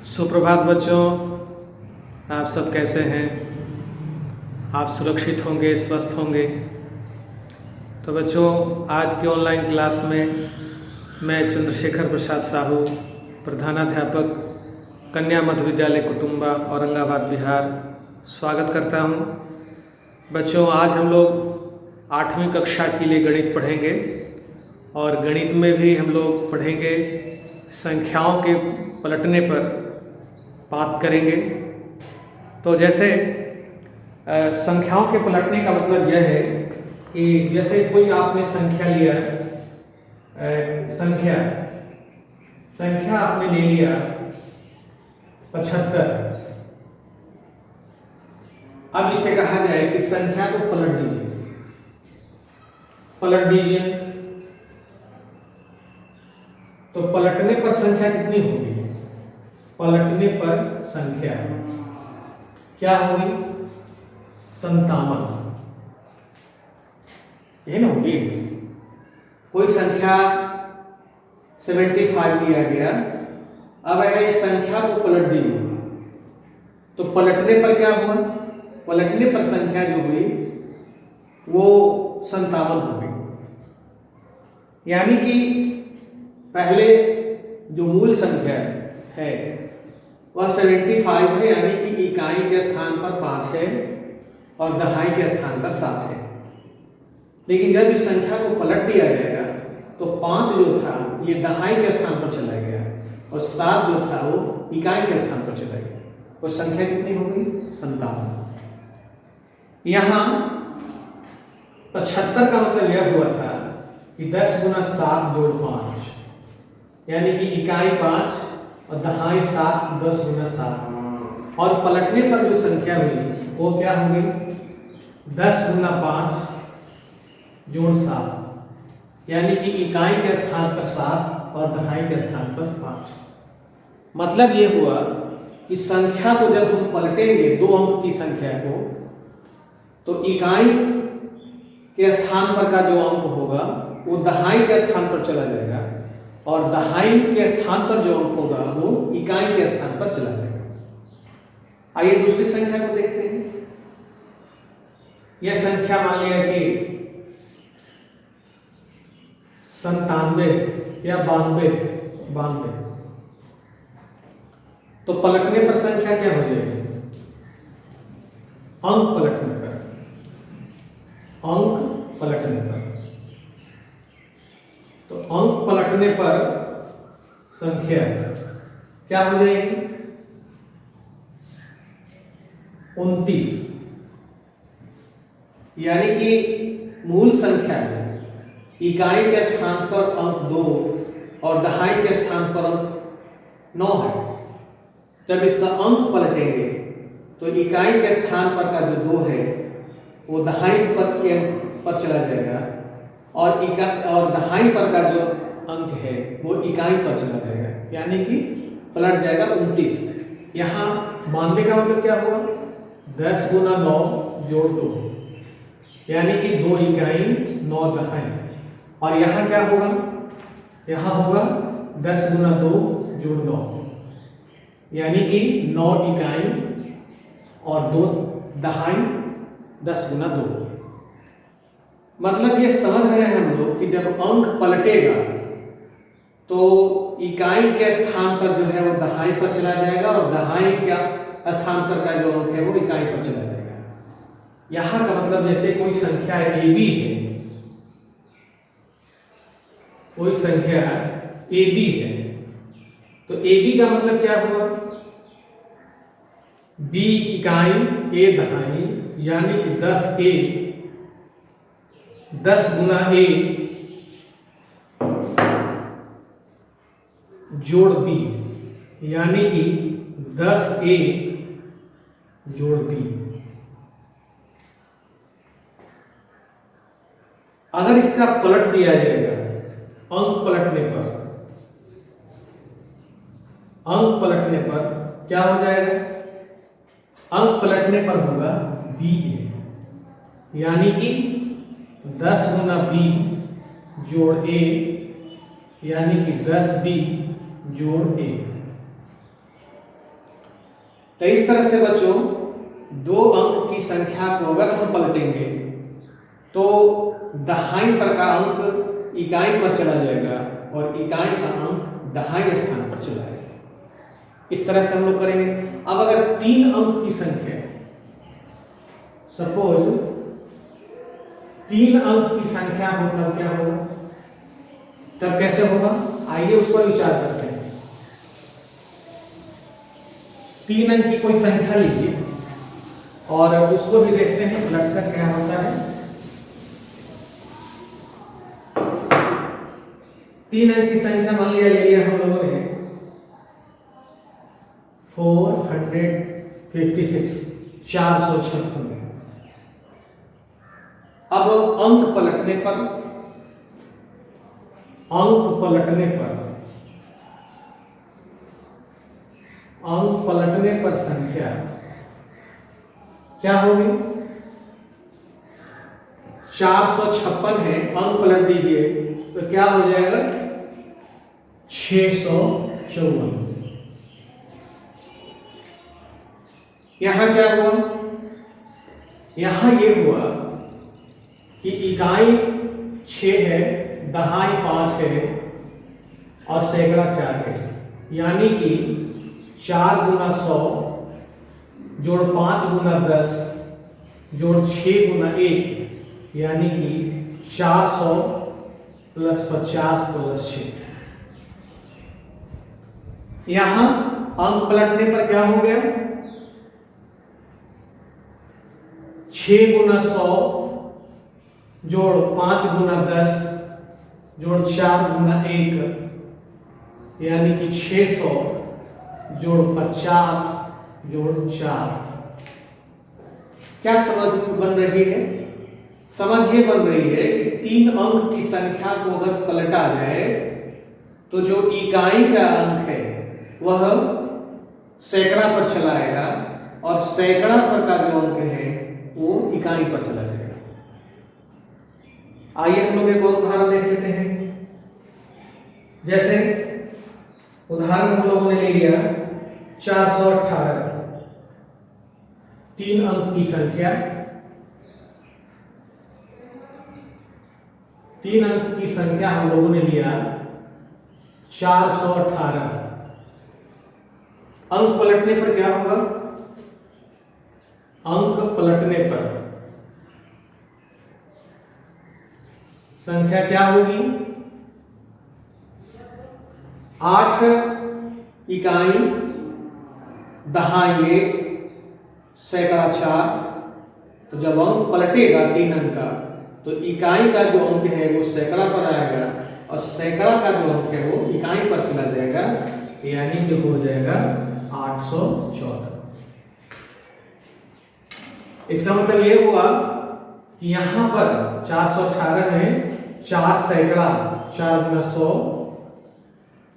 सुप्रभात बच्चों, आप सब कैसे हैं? आप सुरक्षित होंगे, स्वस्थ होंगे। तो बच्चों, आज की ऑनलाइन क्लास में मैं चंद्रशेखर प्रसाद साहू, प्रधानाध्यापक, कन्या मध्य विद्यालय कुटुंबा, औरंगाबाद, बिहार, स्वागत करता हूं। बच्चों, आज हम लोग 8वीं कक्षा के लिए गणित पढ़ेंगे और गणित में भी हम लोग पढ़ेंगे संख्याओं के पलटने पर बात करेंगे। तो जैसे संख्याओं के पलटने का मतलब यह है कि जैसे कोई आपने संख्या लिया, संख्या आपने ले लिया 75। अब इसे कहा जाए कि संख्या को पलट दीजिए। तो पलटने पर संख्या कितनी होगी? पलटने पर संख्या क्या होगी? 57। ये ना होगी। कोई संख्या 75 लिया गया, अब है संख्या को पलट दीजिए, तो पलटने पर क्या हुआ? पलटने पर संख्या जो हुई वो 57 हो गई। यानी कि पहले जो मूल संख्या है वह 75 है, यानी कि इकाई के स्थान पर 5 है और दहाई के स्थान पर 7 है। लेकिन जब इस संख्या को पलट दिया जाएगा तो 5 जो था ये दहाई के स्थान पर चला गया और 7 जो था वो इकाई के स्थान पर चला गया। वो संख्या कितनी हो गई? 57। यहाँ 75 का मतलब यह हुआ था कि 10 गुना 7 जोड़ 5, यानी कि इकाई 5 और दहाई 7, 10 गुना 7। और पलटने पर जो संख्या हुई वो क्या होगी? 10 गुना 5 जोड़ 7, यानी कि इकाई के स्थान पर 7 और दहाई के स्थान पर 5। मतलब ये हुआ कि संख्या को जब हम पलटेंगे, 2 अंक की संख्या को, तो इकाई के स्थान पर का जो अंक होगा वो दहाई के स्थान पर चला जाएगा और दहाई के स्थान पर जो अंक होगा वो इकाई के स्थान पर चला जाएगा। आइए दूसरी संख्या को देखते हैं। यह संख्या मान लिया कि 97 या 92। तो पलटने पर संख्या क्या हो जाएगी? अंक पलटने पर तो अंक पलटने पर संख्या क्या हो जाएगी? 29। यानी कि मूल संख्या में इकाई के स्थान पर अंक 2 और दहाई के स्थान पर अंक 9 है। जब इसका अंक पलटेंगे तो इकाई के स्थान पर का जो 2 है वो दहाई पर के अंक पर चला जाएगा और दहाई पर का जो अंक है वो इकाई पर चला जाएगा, यानी कि पलट जाएगा 29। यहाँ 92 का मतलब क्या हुआ? 10 गुना 9 जोड़ 2, यानी कि 2 इकाई 9 दहाई। और यहाँ क्या होगा? यहाँ होगा 10 गुना 2 जोड़ 9, यानी कि 9 इकाई और 2 दहाई 10 गुना 2। मतलब ये समझ रहे हैं हम लोग कि जब अंक पलटेगा तो इकाई के स्थान पर जो है वो दहाई पर चला जाएगा और दहाई का स्थान पर का जो अंक है वो इकाई पर चला जाएगा। यहाँ का मतलब जैसे कोई संख्या AB है, कोई संख्या AB है, तो AB का मतलब क्या हुआ? B इकाई A दहाई, यानी कि 10A 10 गुना A जोड़ B, यानी कि 10A जोड़ B। अगर इसका पलट दिया जाएगा अंक पलटने पर क्या हो जाएगा? अंक पलटने पर होगा BA, यानी कि 10 गुना B जोड़ A, यानी कि 10B जोड़ A। तो इस तरह से बच्चों दो अंक की संख्या को अगर हम पलटेंगे तो दहाई पर का अंक इकाई पर चला जाएगा और इकाई का अंक दहाई स्थान पर चला जाएगा। इस तरह से हम लोग करेंगे। अब अगर 3 अंक की संख्या, सपोज 3 अंक की संख्या हो तब क्या होगा, तब कैसे होगा, आइए उस पर विचार करते हैं। 3 अंक की कोई संख्या लीजिए और उसको भी देखते हैं पलटकर क्या होता है। 3 अंक की संख्या मान लिया ले लिया हम लोगों ने 456, 456। अब अंक पलटने पर संख्या क्या होगी, 456 है, अंक पलट दीजिए तो क्या हो जाएगा 654। यहां क्या हुआ, यहां ये हुआ कि इकाई 6 है, दहाई 5 है और सैकड़ा 4 है, यानी कि 4 गुना 100 जोड़ 5 गुना 10 जोड़ 6 गुना 1, यानी कि 400 प्लस 50 प्लस 6। यहां अंक पलटने पर क्या हो गया, 6 गुना 100 जोड़ 5 गुना 10 जोड़ 4 गुना 1, यानी कि 600 जोड़ 50 जोड़ 4। क्या समझ बन रही है, समझ ये बन रही है कि 3 अंक की संख्या को अगर पलटा जाए तो जो इकाई का अंक है वह सैकड़ा पर चला आएगा और सैकड़ा पर का जो अंक है वो इकाई पर चला जाएगा। आइए हम लोग एक और उदाहरण देख लेते हैं। जैसे उदाहरण हम लोगों ने ले लिया 418, 3 अंक की संख्या, 3 अंक की संख्या हम लोगों ने लिया 418। अंक पलटने पर क्या होगा, अंक पलटने पर संख्या क्या होगी, 8 इकाई दहाई 1 सैकड़ा 4। तो जब अंक पलटेगा 3 अंक का तो इकाई का जो अंक है वो सैकड़ा पर आएगा और सैकड़ा का जो अंक है वो इकाई पर चला जाएगा, यानी कि हो जाएगा 814। इसका मतलब ये हुआ कि यहां पर 418 में 4 सैकड़ा, 4 गुना 100,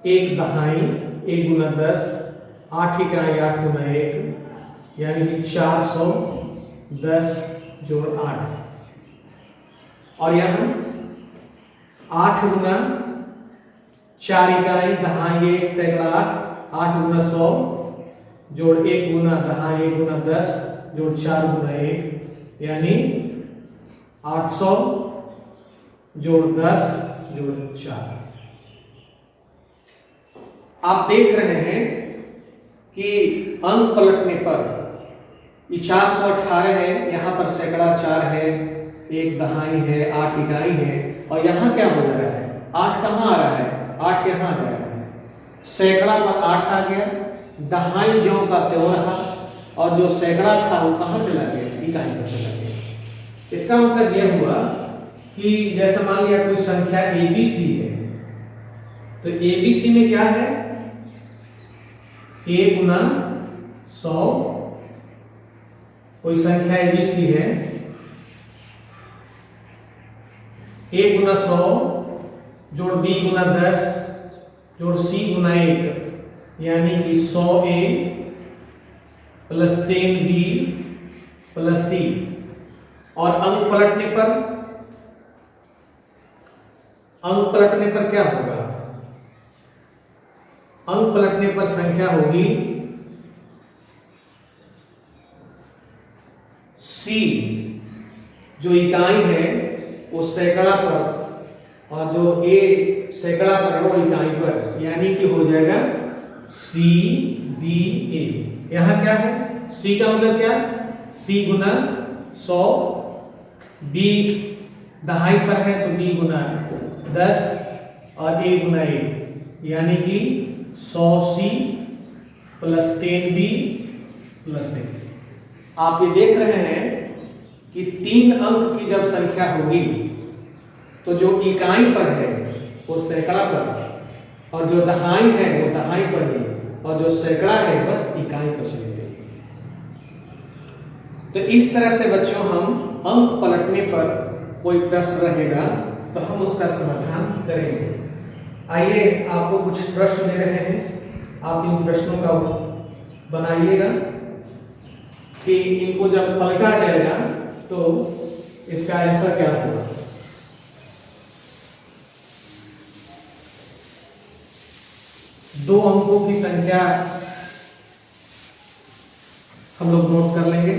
1 दहाई, 1 गुना 10, 8 इकाई 8 गुना 1, यानी कि 410 जोड़ 8। और यहां 8 गुना 4 इकाई दहाई 1 सैकड़ा 8, 8 गुना 100 जोड़ 1 गुना दहाई 1 गुना 10 जोड़ 4 गुना 1, यानी 800 जोड़ 10 जोड़ 4। आप देख रहे हैं कि अंक पलटने पर ये 418 है, यहां पर सैकड़ा 4 है, 1 दहाई है, 8 इकाई है, और यहां क्या हो जा रहा है, 8 कहां आ रहा है, 8 यहां आ रहा है, सैकड़ा पर 8 आ गया, दहाई ज्यों का त्यों रहा और जो सैकड़ा था वो कहां चला गया, इकाई पर चला गया। इसका मतलब यह हुआ कि जैसे मान लिया कोई संख्या ABC है, तो ABC में क्या है, A गुना 100, कोई संख्या ABC है, A गुना 100 जोड़ B गुना 10 जोड़ C गुना 1, यानी कि 100A plus 10B plus C। और अंक पलटने पर क्या होगा, अंक पलटने पर संख्या होगी C जो इकाई है वो सैकड़ा पर और जो A सैकड़ा पर है वो इकाई पर, यानी कि हो जाएगा CBA। यहाँ क्या है, C का मतलब क्या, C गुना 100, B दहाई पर है तो B गुना 10 और A गुना 1, यानी कि 100C प्लस 10B प्लस 1। आप ये देख रहे हैं कि 3 अंक की जब संख्या होगी तो जो इकाई पर है वो सैकड़ा पर और जो दहाई है वो दहाई पर ही और जो सैकड़ा है वह इकाई पर चली जाएगी। तो इस तरह से बच्चों हम अंक पलटने पर कोई प्रश्न रहेगा तो हम उसका समाधान करेंगे। आइए आपको कुछ प्रश्न दे रहे हैं, आप इन प्रश्नों का बनाइएगा कि इनको जब पलटा जाएगा तो इसका आंसर क्या होगा। दो अंकों की संख्या हम लोग नोट कर लेंगे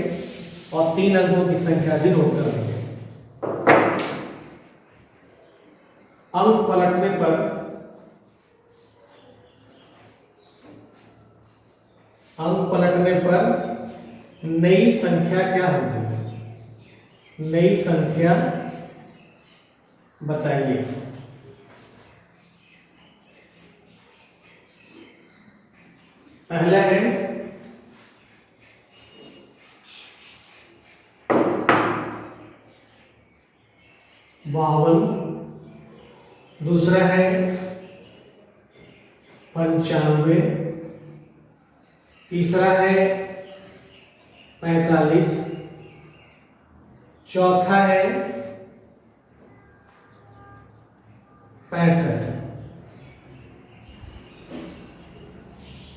और 3 अंकों की संख्या भी नोट कर लेंगे। अंक पलटने पर नई संख्या क्या होगी, नई संख्या बताइए। पहला है 52, दूसरा है 95, तीसरा है 45, चौथा है 65।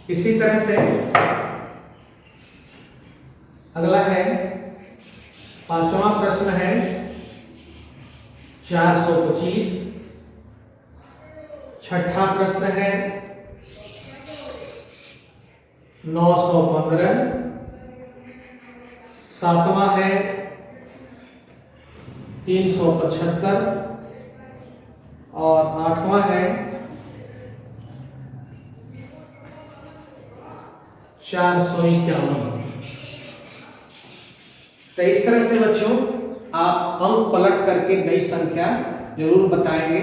इसी तरह से अगला है 5वां प्रश्न है 425, छठा प्रश्न है 915, 7वां है 375 और 8वां है 451। तो इस तरह से बच्चों आप अंक पलट करके नई संख्या जरूर बताएंगे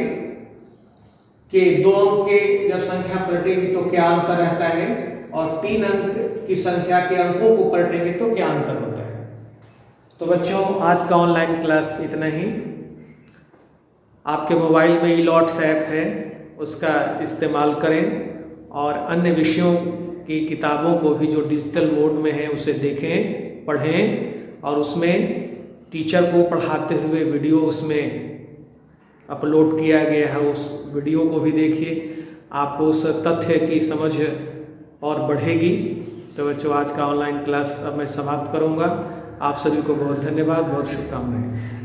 कि 2 अंक के जब संख्या पलटेगी तो क्या अंतर रहता है और 3 अंक की संख्या के अंकों को पलटेंगे तो क्या अंतर होता है। तो बच्चों आज का ऑनलाइन क्लास इतना ही। आपके मोबाइल में ई-लॉट्स ऐप है, उसका इस्तेमाल करें और अन्य विषयों की किताबों को भी जो डिजिटल मोड में है उसे देखें, पढ़ें और उसमें टीचर को पढ़ाते हुए वीडियो उसमें अपलोड किया गया है, उस वीडियो को भी देखिए, आपको उस तथ्य की समझ और बढ़ेगी। तो बच्चों आज का ऑनलाइन क्लास अब मैं समाप्त करूंगा। आप सभी को बहुत धन्यवाद, बहुत शुभकामनाएं।